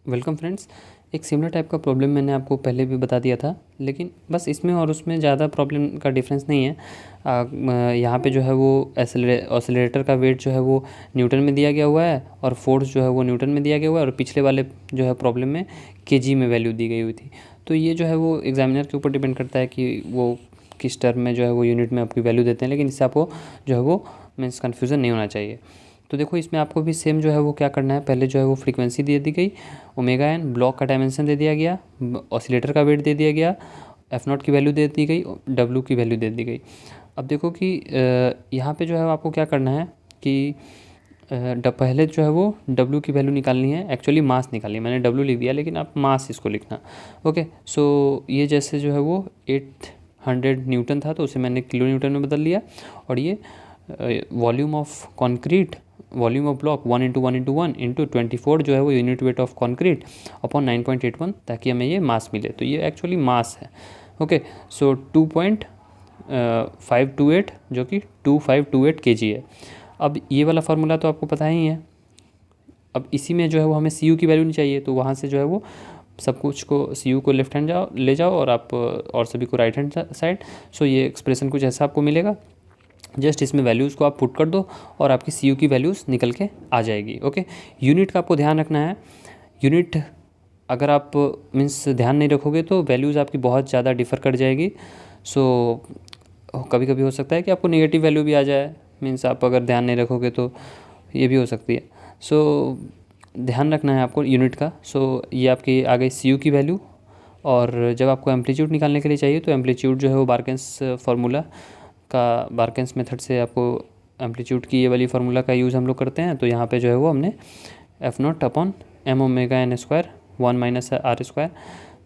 Welcome friends. एक similar type का problem मैंने आपको पहले भी बता दिया था, लेकिन बस इसमें और उसमें ज़्यादा प्रॉब्लम का डिफरेंस नहीं है। यहाँ पे जो है वो ऑसिलेटर का वेट जो है वो न्यूटन में दिया गया हुआ है और फोर्स जो है वो न्यूटन में दिया गया हुआ है, और पिछले वाले जो है प्रॉब्लम में केजी में वैल्यू दी गई हुई थी। तो ये जो है वो एग्जामिनर के ऊपर डिपेंड करता है कि वो किस टर्म में जो है वो यूनिट में आपकी वैल्यू देते हैं, लेकिन इससे आपको जो है वो मीन्स कन्फ्यूज़न नहीं होना चाहिए। तो देखो, इसमें आपको भी सेम जो है वो क्या करना है, पहले जो है वो फ्रीक्वेंसी दे दी गई ओमेगा एन, ब्लॉक का डायमेंशन दे दिया गया, ऑसिलेटर का वेट दे दिया गया, एफ नॉट की वैल्यू दे दी गई, डब्ल्यू की वैल्यू दे दी गई। अब देखो कि यहाँ पे जो है आपको क्या करना है कि पहले जो है वो डब्ल्यू की वैल्यू निकालनी है, एक्चुअली मास निकालनी है। मैंने डब्ल्यू लिख दिया, लेकिन आप मास इसको लिखना। ओके, सो ये जैसे जो है वो 800 न्यूटन था तो उसे मैंने किलो न्यूटन में बदल लिया, और ये volume of concrete, volume of block 1 × 1 × 1 × 24 जो है वो unit weight of concrete upon 9.81, ताकि हमें ये मास मिले। तो ये एक्चुअली मास है। ओके, सो 2.528 जो कि 2528 kg है। अब ये वाला फार्मूला तो आपको पता ही है। अब इसी में जो है वो हमें सी यू की वैल्यू नहीं चाहिए, तो वहाँ से जो है वो सब कुछ को सी यू को लेफ्ट हैंड ले जाओ और आप और सभी को राइट हैंड साइड। सो ये एक्सप्रेशन कुछ ऐसा आपको मिलेगा। जस्ट इसमें वैल्यूज़ को आप पुट कर दो और आपकी सी यू की वैल्यूज़ निकल के आ जाएगी। ओके, यूनिट का आपको ध्यान रखना है। यूनिट अगर आप मीन्स ध्यान नहीं रखोगे तो वैल्यूज़ आपकी बहुत ज़्यादा डिफ़र कर जाएगी। सो कभी कभी हो सकता है कि आपको नेगेटिव वैल्यू भी आ जाए, मीन्स आप अगर ध्यान नहीं रखोगे तो ये भी हो सकती है। सो ध्यान रखना है आपको यूनिट का। सो ये आपकी आ गई सी यू की वैल्यू। और जब आपको एम्पलीट्यूड निकालने के लिए चाहिए तो एम्पलीट्यूड जो है वो बार्केंस फार्मूला का, बार्केंस मेथड से आपको एम्पलीट्यूड की ये वाली फार्मूला का यूज़ हम लोग करते हैं। तो यहाँ पे जो है वो हमने F not upon M omega N square 1 - R square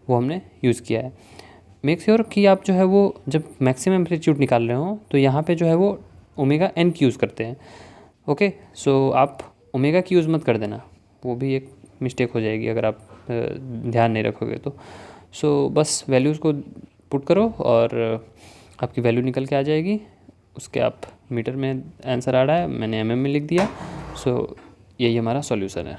वो हमने यूज़ किया है। मेक श्योर कि आप जो है वो जब मैक्सिमम एम्पलीट्यूड निकाल रहे हो तो यहाँ पे जो है वो ओमेगा एन की यूज़ करते हैं। ओके, सो आप ओमेगा की यूज़ मत कर देना, वो भी एक मिस्टेक हो जाएगी अगर आप ध्यान नहीं रखोगे तो। सो बस वैल्यूज़ को पुट करो और आपकी वैल्यू निकल के आ जाएगी। उसके आप मीटर में आंसर आ रहा है, मैंने एमएम में लिख दिया। सो यही हमारा सॉल्यूशन है।